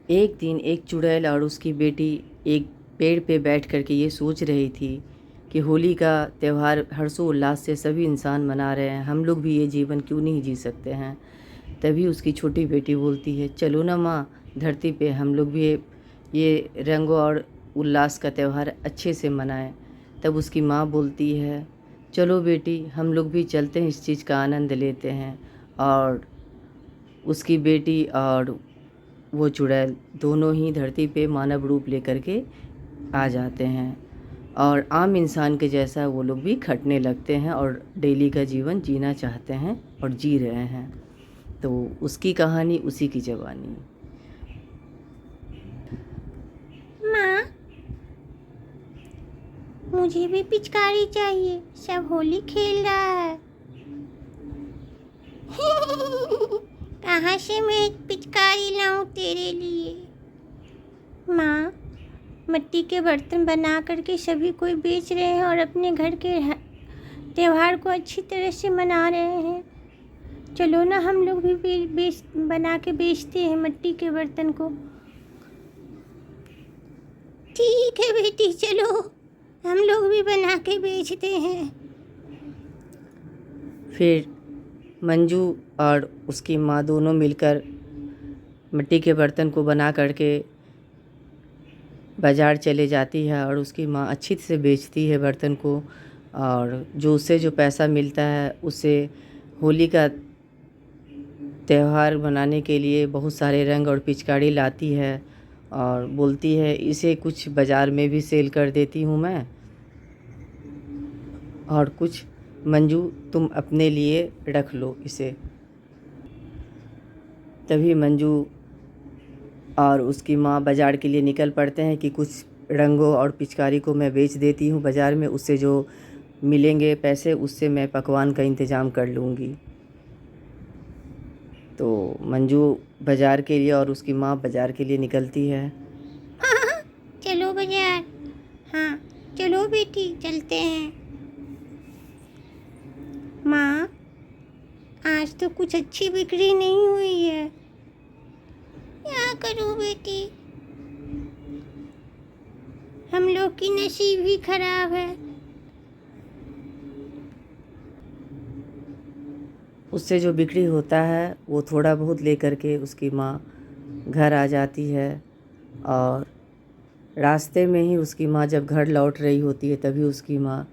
एक दिन एक चुड़ैल और उसकी बेटी एक पेड़ पे बैठ कर के ये सोच रही थी कि होली का त्यौहार हर्षोल्लास से सभी इंसान मना रहे हैं, हम लोग भी ये जीवन क्यों नहीं जी सकते हैं। तभी उसकी छोटी बेटी बोलती है, चलो ना माँ, धरती पे हम लोग भी ये रंग और उल्लास का त्यौहार अच्छे से मनाएं। तब उसकी माँ बोलती है, चलो बेटी, हम लोग भी चलते हैं, इस चीज़ का आनंद लेते हैं। और उसकी बेटी और वो चुड़ैल दोनों ही धरती पे मानव रूप लेकर के आ जाते हैं और आम इंसान के जैसा वो लोग भी खटने लगते हैं और डेली का जीवन जीना चाहते हैं और जी रहे हैं। तो उसकी कहानी, उसी की जवानी। माँ, मुझे भी पिचकारी चाहिए, सब होली खेल रहा है। कहाँ से मैं एक पिचकारी लाऊं तेरे लिए? माँ, मिट्टी के बर्तन बना करके सभी कोई बेच रहे हैं और अपने घर के त्योहार को अच्छी तरह से मना रहे हैं। चलो ना, हम लोग भी बना के बेचते हैं मिट्टी के बर्तन को। ठीक है बेटी, चलो हम लोग भी बना के बेचते हैं। फिर मंजू और उसकी माँ दोनों मिलकर मिट्टी के बर्तन को बना करके बाज़ार चले जाती है और उसकी माँ अच्छी से बेचती है बर्तन को, और जो उससे जो पैसा मिलता है उससे होली का त्यौहार मनाने के लिए बहुत सारे रंग और पिचकारी लाती है और बोलती है, इसे कुछ बाज़ार में भी सेल कर देती हूँ मैं, और कुछ मंजू तुम अपने लिए रख लो इसे। तभी मंजू और उसकी माँ बाज़ार के लिए निकल पड़ते हैं कि कुछ रंगों और पिचकारी को मैं बेच देती हूँ बाज़ार में, उससे जो मिलेंगे पैसे उससे मैं पकवान का इंतज़ाम कर लूँगी। तो मंजू बाज़ार के लिए और उसकी माँ बाज़ार के लिए निकलती है। हाँ, चलो बाजार। हाँ, चलो बेटी, चलते हैं। माँ, आज तो कुछ अच्छी बिक्री नहीं हुई है, क्या करूँ बेटी? हम लोग की नसीब ही खराब है। उससे जो बिक्री होता है वो थोड़ा बहुत लेकर के उसकी माँ घर आ जाती है, और रास्ते में ही उसकी माँ जब घर लौट रही होती है तभी उसकी माँ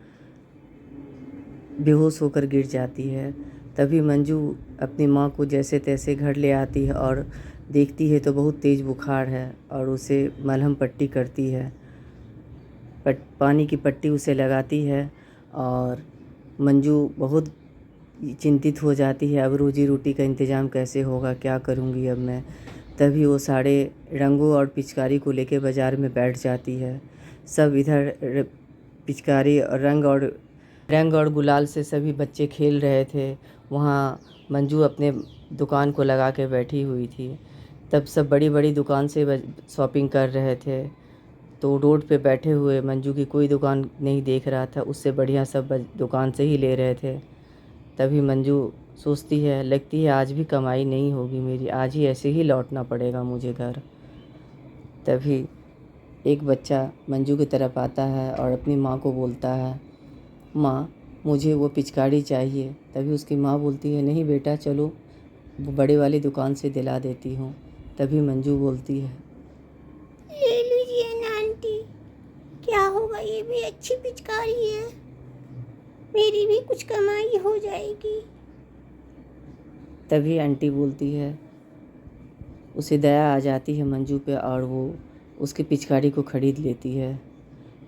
बेहोश होकर गिर जाती है। तभी मंजू अपनी माँ को जैसे तैसे घर ले आती है और देखती है तो बहुत तेज़ बुखार है, और उसे मलहम पट्टी करती है, पानी की पट्टी उसे लगाती है। और मंजू बहुत चिंतित हो जाती है, अब रोजी रोटी का इंतज़ाम कैसे होगा, क्या करूँगी अब मैं। तभी वो सारे रंगों और पिचकारी को लेके बाज़ार में बैठ जाती है। सब इधर पिचकारी और रंग और गुलाल से सभी बच्चे खेल रहे थे। वहाँ मंजू अपने दुकान को लगा के बैठी हुई थी। तब सब बड़ी बड़ी दुकान से शॉपिंग कर रहे थे, तो रोड पे बैठे हुए मंजू की कोई दुकान नहीं देख रहा था, उससे बढ़िया सब दुकान से ही ले रहे थे। तभी मंजू सोचती है, लगती है आज भी कमाई नहीं होगी मेरी, आज ही ऐसे ही लौटना पड़ेगा मुझे घर। तभी एक बच्चा मंजू की तरफ आता है और अपनी माँ को बोलता है, माँ, मुझे वो पिचकारी चाहिए। तभी उसकी माँ बोलती है, नहीं बेटा, चलो वो बड़े वाली दुकान से दिला देती हूँ। तभी मंजू बोलती है, ले लीजिए ना आंटी, क्या होगा, ये भी अच्छी पिचकारी है, मेरी भी कुछ कमाई हो जाएगी। तभी आंटी बोलती है, उसे दया आ जाती है मंजू पे और वो उसकी पिचकारी को ख़रीद लेती है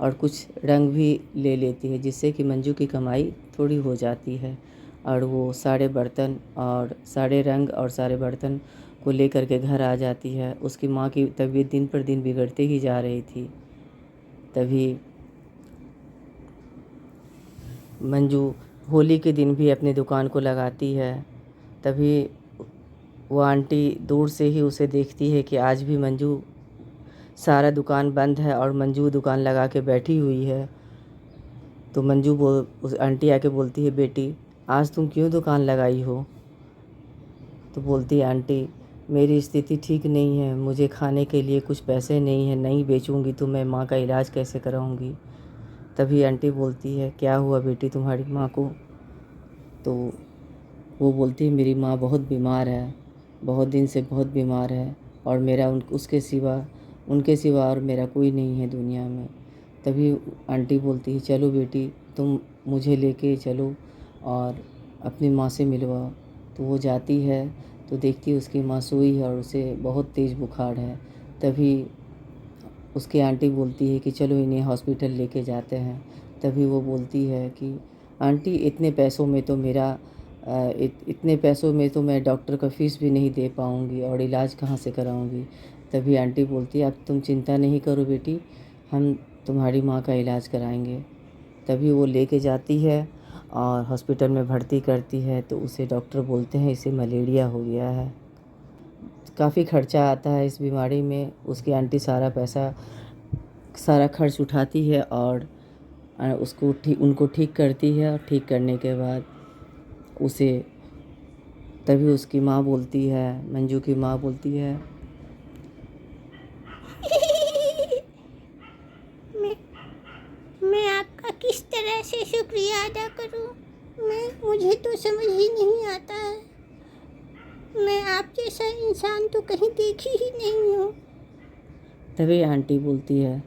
और कुछ रंग भी ले लेती है, जिससे कि मंजू की कमाई थोड़ी हो जाती है। और वो सारे बर्तन और सारे रंग और सारे बर्तन को लेकर के घर आ जाती है। उसकी माँ की तबीयत दिन पर दिन बिगड़ते ही जा रही थी। तभी मंजू होली के दिन भी अपनी दुकान को लगाती है। तभी वो आंटी दूर से ही उसे देखती है कि आज भी मंजू सारा दुकान बंद है और मंजू दुकान लगा के बैठी हुई है। तो मंजू उस आंटी आके बोलती है, बेटी, आज तुम क्यों दुकान लगाई हो? तो बोलती है आंटी, मेरी स्थिति ठीक नहीं है, मुझे खाने के लिए कुछ पैसे नहीं हैं, नहीं बेचूंगी तो मैं माँ का इलाज कैसे कराऊंगी। तभी आंटी बोलती है, क्या हुआ बेटी तुम्हारी माँ को? तो वो बोलती है, मेरी माँ बहुत बीमार है, बहुत दिन से बहुत बीमार है, और मेरा उनके सिवा और मेरा कोई नहीं है दुनिया में। तभी आंटी बोलती है, चलो बेटी तुम मुझे लेके चलो और अपनी माँ से मिलवाओ। तो वो जाती है तो देखती है उसकी माँ सोई है और उसे बहुत तेज़ बुखार है। तभी उसकी आंटी बोलती है कि चलो इन्हें हॉस्पिटल लेके जाते हैं। तभी वो बोलती है कि आंटी इतने पैसों में तो मैं डॉक्टर का फ़ीस भी नहीं दे पाऊँगी और इलाज कहाँ से कराऊँगी। तभी आंटी बोलती है, अब तुम चिंता नहीं करो बेटी, हम तुम्हारी माँ का इलाज कराएंगे। तभी वो लेके जाती है और हॉस्पिटल में भर्ती करती है। तो उसे डॉक्टर बोलते हैं इसे मलेरिया हो गया है। काफ़ी खर्चा आता है इस बीमारी में। उसकी आंटी सारा खर्च उठाती है और उनको ठीक करती है। और ठीक करने के बाद उसे तभी उसकी माँ बोलती है, मंजू की माँ बोलती है, मैं मैं आपका किस तरह से शुक्रिया अदा करूं? मुझे तो समझ ही नहीं आता है। मैं आप जैसा इंसान तो कहीं देखी ही नहीं हूँ। तभी आंटी बोलती है,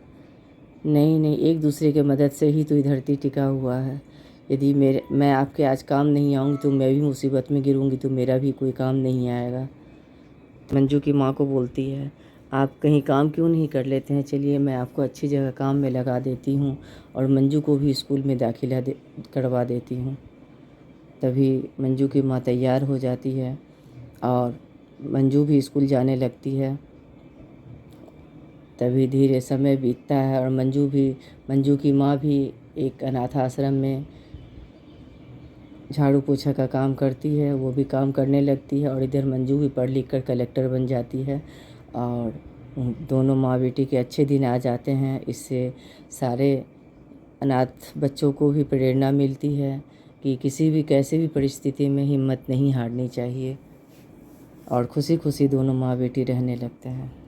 नहीं नहीं, एक दूसरे के मदद से ही तो ये धरती टिका हुआ है। यदि मैं आपके आज काम नहीं आऊँगी तो मैं भी मुसीबत में गिरूँगी, तो मेरा भी कोई काम नहीं आएगा। मंजू की माँ को बोलती है, आप कहीं काम क्यों नहीं कर लेते हैं? चलिए मैं आपको अच्छी जगह काम में लगा देती हूँ और मंजू को भी स्कूल में दाखिला करवा देती हूँ। तभी मंजू की माँ तैयार हो जाती है और मंजू भी स्कूल जाने लगती है। तभी धीरे समय बीतता है और मंजू की माँ भी एक अनाथ आश्रम में झाड़ू पोछा का काम करती है। वो भी काम करने लगती है और इधर मंजू भी पढ़ लिख कर कलेक्टर बन जाती है। और दोनों माँ बेटी के अच्छे दिन आ जाते हैं। इससे सारे अनाथ बच्चों को भी प्रेरणा मिलती है कि किसी भी कैसे भी परिस्थिति में हिम्मत नहीं हारनी चाहिए। और खुशी खुशी दोनों माँ बेटी रहने लगते हैं।